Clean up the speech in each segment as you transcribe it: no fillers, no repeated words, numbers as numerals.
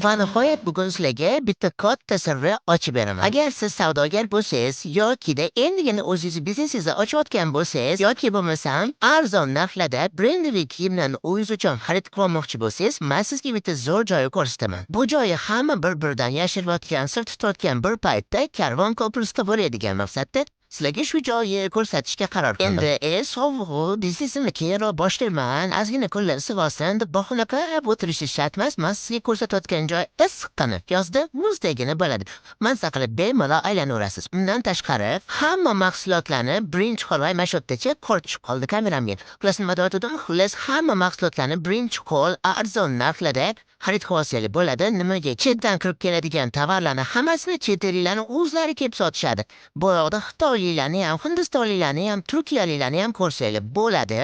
Va nihoyat bugun sizlarga bitta katta sirni ochib beraman. Agar siz savdogar bo'lsangiz yokida endigina o'zingiz biznesingizni ochayotgan bo'lsangiz yoki bo'lmasam arzon narxlarda brendli kiyimlarni o'zingiz uchun xarid qilmoqchi bo'lsangiz, men sizga bitta zo'r joyni ko'rsataman. Bu joyi hamma bir-biridan yashirayotgan, sir tutayotgan bir paytda karvon ko'prikda bo'ladigan maqsadda sizlarga shu joyni ko'rsatishga qaror qildim. Endi sovg'u biznesimni keyinroq boshlayman, ozgina kunlar sivosan deb bahona qilib o'tirishi shart emas. Men sizga ko'rsatayotgan joy issiqqina, yozda muzdagina bo'ladi. Maza qilib bemalol aylanaverasiz. Undan tashqari hamma mahsulotlarni birinchi qo'l mana shu yerdacha ko'rib qoldi kameramga. Xullas nima deyotgandim? Xullas hamma mahsulotlarni birinchi qo'l arzon narxlarda xarid qilsangiz bo'ladi. Nimaga? Chetdan kirib keladigan tovarlarni hammasini chet elliklarni o'zlari kelib sotishadi. Bu yoqda xitoyliklarni ham, hindistonliklarni ham, turkiyaliklarni ham ko'rsangiz bo'ladi.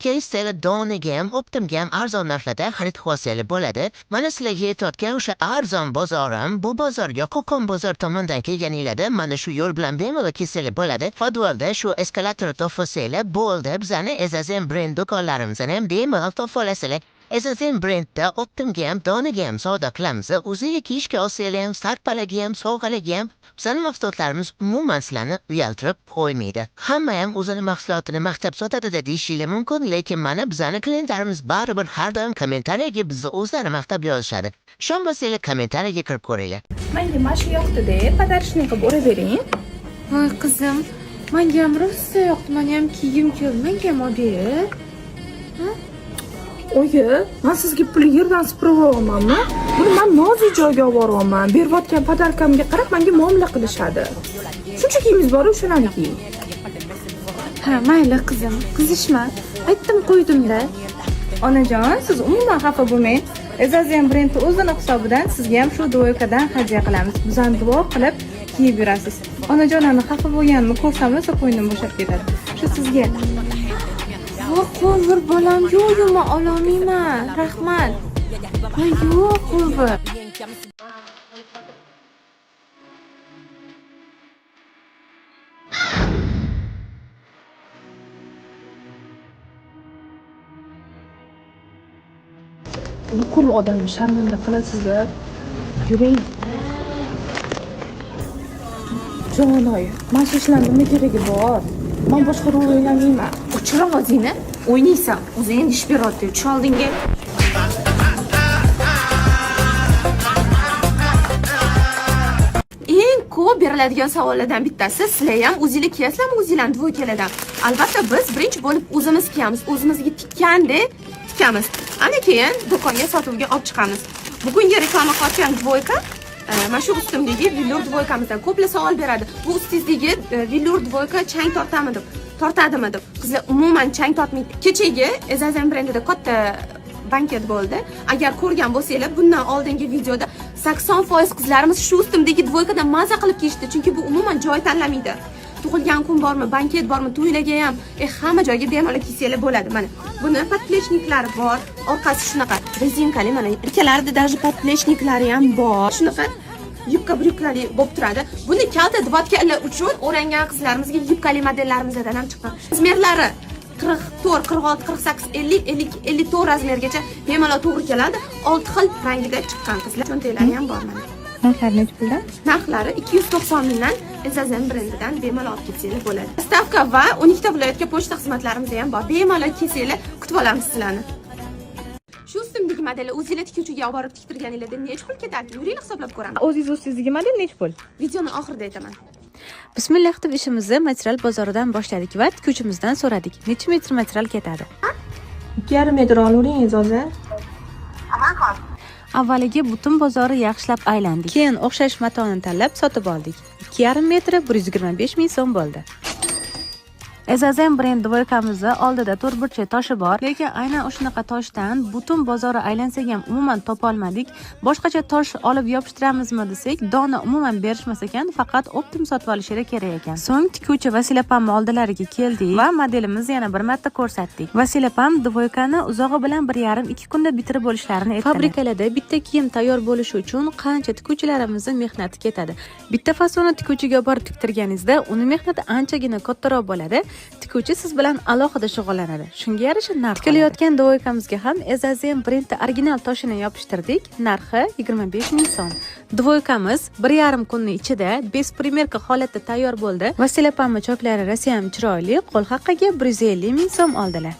Keyslar doniga ham, optimga ham arzon narxlarda xarid qilsangiz bo'ladi. Mana sizlarga aytayotgan o'sha arzon bozorim, bu bozorga Qo'qon bozor tomonidan kelganinglarda mana shu yo'l bilan bemalol kelsangiz bo'ladi. Podvalda shu eskalator topsangiz bo'ldi. Bizani Ezazen brend do'konlarimizni ham bemalol topa olasizlar. Ezazen brendda optimga ham, doniga ham savdo qilamiz. O'ziga kiyishga olsangiz ham, sarpalaga ham, sovg'alarga ham bizning mahsulotlarimiz umuman sizlarni uyaltirib qo'ymaydi. Hamma ham o'zini mahsulotini maqtab sotadi deyishingiz mumkin, lekin mana bizning klientlarimiz baribir har doim kommentariyaga bizni o'zlari maqtab yozishadi. Ishonmasangiz kommentariyaga kirib ko'ringlar. Menga mana shu yoqdi-da, podarishni qilib uravering. Voy qizim, menga ham rosa yoqdi. Men ham kiygim keldi. Menga ham olib. Oyi, men sizga pulni yerdan supurib olganmanmi? Buni men nozik joyga olib boryapman. Berayotgan podarkamga qarab menga muomala qilishadi. Shuncha kiyimiz bor, o'shalarni kiying. Ha, mayli qizim, qizishma. Aytdim qo'ydim-da. Onajon, siz umuman xafa bo'lmang. Ezazen brendi o'zini hisobidan sizga ham shu do'ykadan hadya qilamiz. Bizani duo qilib kiyib yurasiz. Onajonlarni xafa bo'lganimni ko'rsam rosa qo'ynim bo'shab ketadi. Shu sizga. Voy qo'vir bolam, yo'q, men ololmayman. Rahmat. Voy yo'q, qo'vir. Nuqul odamni sharmanda qilasizlar. Yuring. Jonoy, mana shu ishlarning nima keragi bor? Men boshqa rol o'ynamayman. O'chir ovozingni. O'ynaysan. O'zi endi ish beryapti. Tush oldinga. Eng ko'p beriladigan savollardan bittasi, sizlar ham o'zingizlar kiyasizlarmi, o'zingizlarni dvoykalardan? Albatta biz birinchi bo'lib o'zimiz kiyamiz, o'zimizga tikkandek tikamiz. Ana keyin do'konga sotuvga olib chiqamiz. Bugungi reklama qilayotgan dvoyka mana shu ustimdagi villur dvoykamizdan ko'plar savol beradi. Bu ustingizdagi villur dvoyka chang tortadimi deb. Qizlar umuman chang tortmaydi. Kechagi Ezazen brendida katta banket bo'ldi. Agar ko'rgan bo'lsanglar, bundan oldingi videoda 80% qizlarimiz shu ustimdagi dvoykadan maza qilib kiyishdi, chunki bu umuman joy tanlamaydi. Tug'ilgan kun bormi, banket bormi, to'ylarga ham, hamma joyga bemalol kiysanglar bo'ladi. Mana buni podplechniklari bor, orqasi shunaqa rezinkali, mana ikkalarida даже podplechniklari ham bor. Shunaqa yubka bryuklari bo'lib turadi. Buni kalta dvodkalar uchun o'rangan qizlarimizga yubkali modellarimizdan ham chiqqan. Razmerlari 44, 46, 48, 50, 52, 54 razmergacha bemalol to'g'ri keladi. 6 xil rangida chiqqan qizlar. Cho'ntaklari ham bor mana. Narxlari necha puldan? Narxlari 290 mingdan Ezazen brendidan bemalol olib ketsanglar bo'ladi. Stavka va 12 ta viloyatga pochta xizmatlarimiz ham bor. Bemalol kelsanglar kutib olamiz sizlarni. Shu ustimdagi modelni o'zingizlar tikuvchiga olib borib tiktirganingizda necha pul ketadi? Yuringlar hisoblab ko'ramiz. O'zingizdagi model necha pul? Videoni oxirida aytaman. Bismillah deb ishimizni material bozoridan boshladik va tikuvchimizdan so'radik. Necha metr material ketadi? 2,5 metr olavering Ezazen. Avvaliga butun bozorni yaxshilab aylandik. Keyin o'xshash matoni tanlab sotib oldik. 2,5 metri 125 ming so'm bo'ldi. Ezazen brend dvoykamizda oldida to'rtburchak toshi bor, lekin aynan o'shanaqa toshdan butun bozorni aylansak ham umuman topa olmadik. Boshqacha tosh olib yopishtiramizmi desak, dona umuman berishmas ekan, faqat optim sotib olishga kerak ekan. So'ng tikuvchi Vasilapam oldilariga keldik va modelimizni yana bir marta ko'rsatdik. Vasilapam dvoykani uzog'i bilan 1,5-2 kunda bitirib bo'lishlarini aytdi. Fabrikalarda bitta kiyim tayyor bo'lishi uchun qancha tikuvchilarimizning mehnati ketadi. Bitta fasonni tikuvchiga borib tiktirganingizda, uni mehnati anchagina kattaroq bo'ladi. Tikuvchi siz bilan alohida shug'ullanadi. Shunga yarasha narx tikilayotgan dvoykamizga ham Ezazen brendi original toshini yopishtirdik. Narxi 25 ming so'm. Dvoykamiz 1,5 kunning ichida besprimerka holatda tayyor bo'ldi. Vasila pamma choklari rasiyam chiroyli, qo'l haqqiga 150 ming so'm oldilar.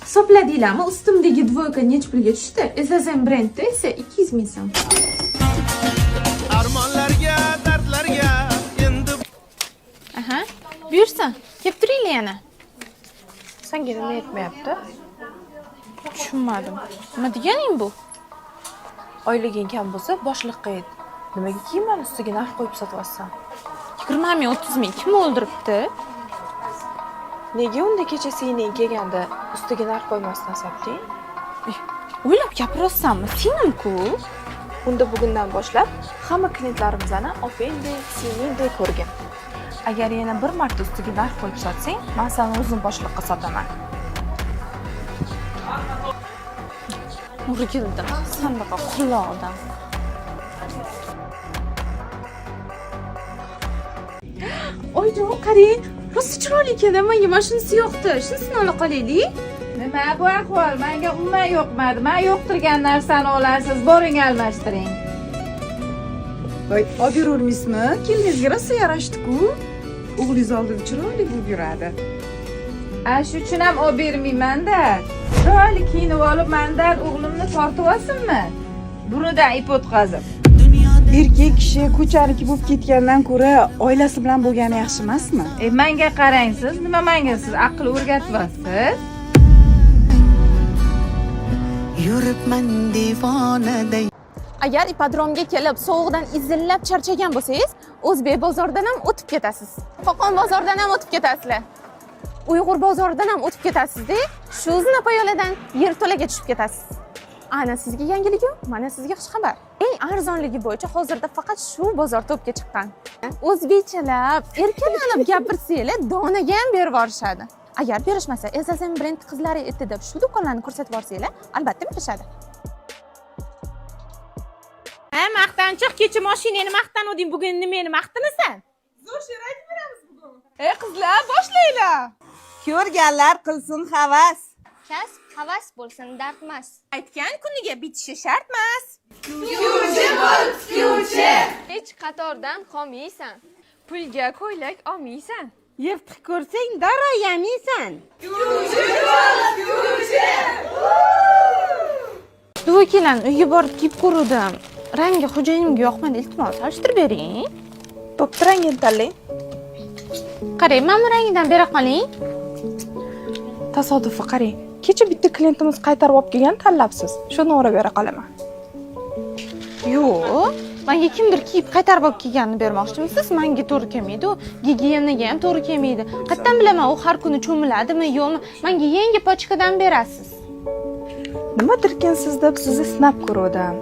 Hisobladinglarmi? Ustimdagi dvoyka necha pulga tushdi? Ezazen brendi esa 200 ming so'm. Armonlarga, dardlarga endi Aha. Buyursa, kelib turinglar yana. Senga nima yetmayapti? Tushunmadim. Nima deganing bu? Oyliging kam bo'lsa, boshliqqa yet. Nimaga kiyimlarni ustiga narx qo'yib sotyapsan? 20 ming, 30 ming kim o'ldiribdi? Nega unda kecha sening kelganda ustiga narx qo'ymasdan sotding? O'ylab gapiryapsanmi? Senim-ku. Unda bugundan boshlab hamma klientlarimizni ofendek, seningdek ko'rgin. Agar yana bir marta ustiga narx qo'yib sotsang, men seni o'zim boshliqqa sotaman. Urgildim. Sandaqa qulloq odam. Oyjon, qarang. Rosa chiroyli ekan, menga mana shunisi yoqdi. Shunisini ola qolaylik. Nima bu ahvol? Menga umuman yoqmadi. Men yoqtirgan narsani olasiz, boring almashtiring. Voy, olib yururmisizmi? Keliningizga rosa yarashdi-ku. O'g'lingiz oldida chiroyli bo'lib yuradi. Shu uchun ham olib bermayman-da. Chiroyli kiyinib olib, mendan o'g'limni tortib olsinmi? Bunidan ip o'tkazib. Erkak kishi ko'chariki bo'lib ketgandan ko'ra oilasi bilan bo'lgani yaxshi emasmi? Menga qarang siz, nima menga siz aql o'rgatyapsiz? yuribman divonaday. Agar ipodromga kelib sovuqdan izillab charchagan bo'lsangiz, O'zbek bozoridan ham o'tib ketasiz. Qo'qon bozoridan ham o'tib ketasizlar. Uyg'ur bozoridan ham o'tib ketasizda, shu zinapoyoladan yerto'laga tushib ketasiz. Ana sizga yangilik yo'q, mana sizga xushxabar. Eng arzonligi bo'yicha hozirda faqat shu bozor to'pga chiqqan. O'zbekchalab, erkalanib gapirsanglar, donaga ham berib yorishadi. Agar berishmasa, Ezazen brend qizlari eti deb shu do'konlarni ko'rsatib borsanglar, albatta berishadi. Maqtanchiq, kecha mashinani maqtanuvding, bugun nimani maqtanasan? Zo'r she'r aytib beramiz bugun. Qizlar, boshlanglar. Ko'rganlar qilsin havas. Kasb havas bo'lsin, dard emas. Aytgan kuniga bitishi shart emas. Hech qatordan qolmaysan. Pulga ko'ylak olmaysan. Yirtiq ko'rsang, darrov yamaysan. Duvokilan uyga borib kiyib ko'rdim. Rangi xo'jayinimga yoqmadi, iltimos solishtirib bering. Bo'pti, rangini tanlang. Qarang, mana bu rangidan bera qoling. Tasodifi qarang. Kecha bitta klientimiz qaytarib olib kelgan tanlabsiz. Shuni o'rab bera qolaman. Yo'q, menga kimdir kiyib qaytarib olib kelganini bermoqchimisiz? Menga to'g'ri kelmaydi, u gigiyenaga ham to'g'ri kelmaydi. Qayerdan bilaman u har kuni cho'miladimi, yo'qmi? Menga yangi pochkadan berasiz. Nimadirkin siz deb sizni sinab ko'rdim.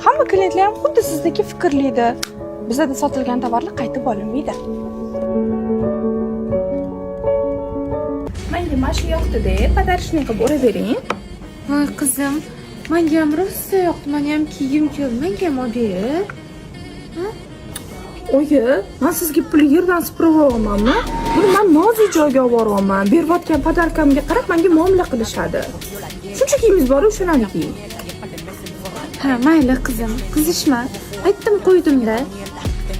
Hamma klientlar ham xuddi sizdagi fikrliydi. Bizda sotilgan tovarlar qaytib olinmaydi. Menga mana shu yoqdi-da, podarishni qilib o'rab bering. Voy qizim, menga ham rosa yoqdi, meni ham kiygim keldi. Menga ham olib ber. Oyi, men sizga pul yerdan supurib olganmanmi? Buni men nozik joyga olib boryapman. Berayotgan podarkamga qarab menga muomala qilishadi. Shuncha kiyimiz bor, shunani kiying. Ha, mayli qizim, qizishma. Aytdim qo'ydim-da.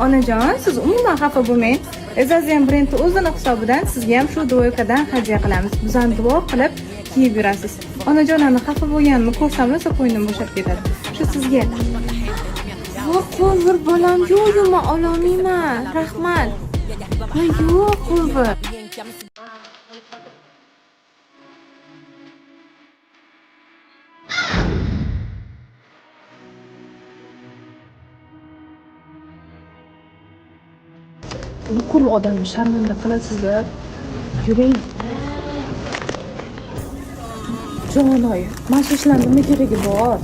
Onajon, siz umuman xafa bo'lmang. Ezazen brendi o'zini hisobidan sizga ham shu dvoykadan hadya qilamiz. Bizani duo qilib kiyib yurasiz. Onajonlarni xafa bo'lganimni ko'rsam rosa qo'ynim bo'shab ketadi. Shu sizga. Voy qo'lvir bolam, yo'q, men ololmayman. Rahmat. Voy yo'q, qo'lvir. Nuqul odamni sharmanda qilasizlar. Yuring. Jonoy, mana shu ishlarning nima keragi bor?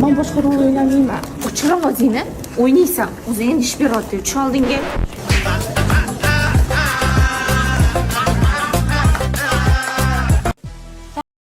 Men boshqa rol o'ynamayman. O'chir ovozingni. O'ynaysan. O'zing ish beryapti. Tush oldinga.